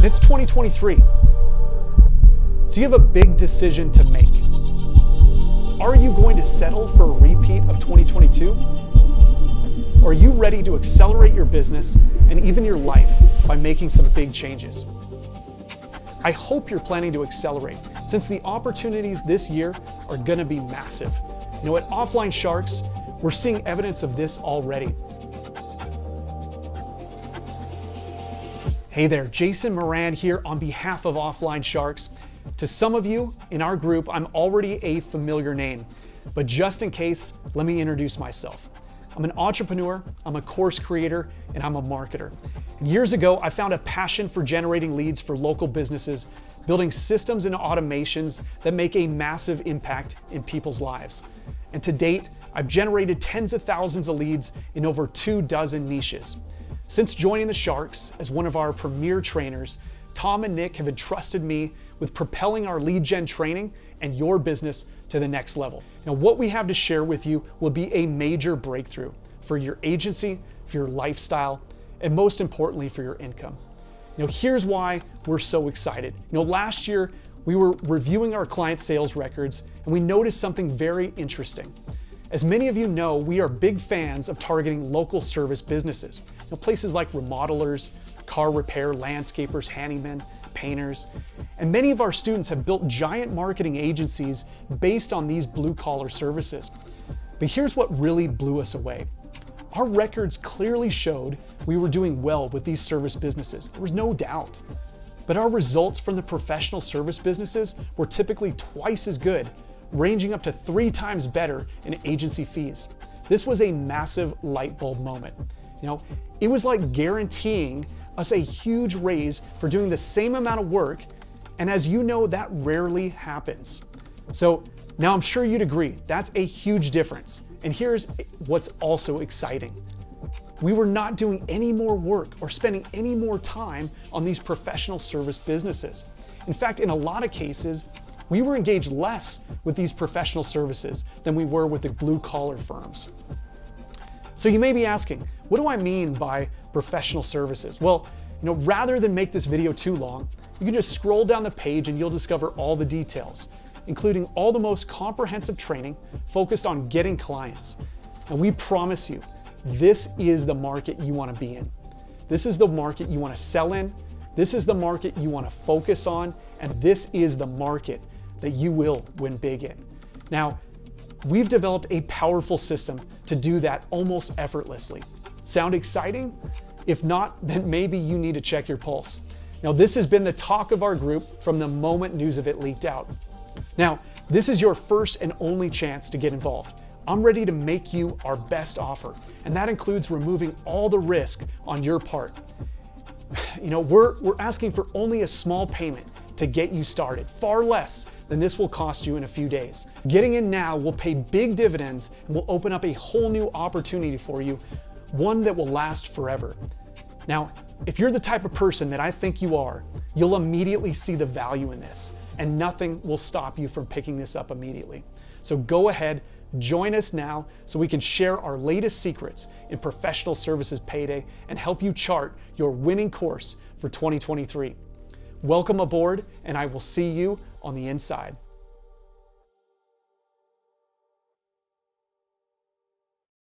And it's 2023. So you have a big decision to make. Are you going to settle for a repeat of 2022? Or are you ready to accelerate your business and even your life by making some big changes? I hope you're planning to accelerate, since the opportunities this year are going to be massive. You know, at Offline Sharks, we're seeing evidence of this already. Hey there, Jason Moran here on behalf of Offline Sharks. To some of you in our group, I'm already a familiar name, but just in case, let me introduce myself. I'm an entrepreneur, I'm a course creator, and I'm a marketer. And years ago, I found a passion for generating leads for local businesses, building systems and automations that make a massive impact in people's lives. And to date, I've generated tens of thousands of leads in over 24 niches. Since joining the Sharks as one of our premier trainers, Tom and Nick have entrusted me with propelling our lead gen training and your business to the next level. Now, what we have to share with you will be a major breakthrough for your agency, for your lifestyle, and most importantly, for your income. You know, here's why we're so excited. You know, last year we were reviewing our client sales records and we noticed something very interesting. As many of you know, we are big fans of targeting local service businesses. You know, places like remodelers, car repair, landscapers, handymen, painters. And many of our students have built giant marketing agencies based on these blue-collar services. But here's what really blew us away. Our records clearly showed we were doing well with these service businesses. There was no doubt. But our results from the professional service businesses were typically twice as good, ranging up to 3 times better in agency fees. This was a massive light bulb moment. You know, it was like guaranteeing us a huge raise for doing the same amount of work, and as you know, that rarely happens. So now I'm sure you'd agree, that's a huge difference. And here's what's also exciting. We were not doing any more work or spending any more time on these professional service businesses. In fact, in a lot of cases, we were engaged less with these professional services than we were with the blue-collar firms. So you may be asking, what do I mean by professional services? Well, you know, rather than make this video too long, you can just scroll down the page and you'll discover all the details, including all the most comprehensive training focused on getting clients. And we promise you, this is the market you want to be in. This is the market you want to sell in. This is the market you want to focus on. And this is the market that you will win big in. Now, we've developed a powerful system to do that almost effortlessly. Sound exciting? If not, then maybe you need to check your pulse. Now, this has been the talk of our group from the moment news of it leaked out. Now, this is your first and only chance to get involved. I'm ready to make you our best offer, and that includes removing all the risk on your part. You know, we're asking for only a small payment to get you started, far less than this will cost you in a few days. Getting in now will pay big dividends and will open up a whole new opportunity for you, one that will last forever. Now, if you're the type of person that I think you are, you'll immediately see the value in this, and nothing will stop you from picking this up immediately. So go ahead, join us now so we can share our latest secrets in Professional Services Payday and help you chart your winning course for 2023. Welcome aboard, and I will see you on the inside.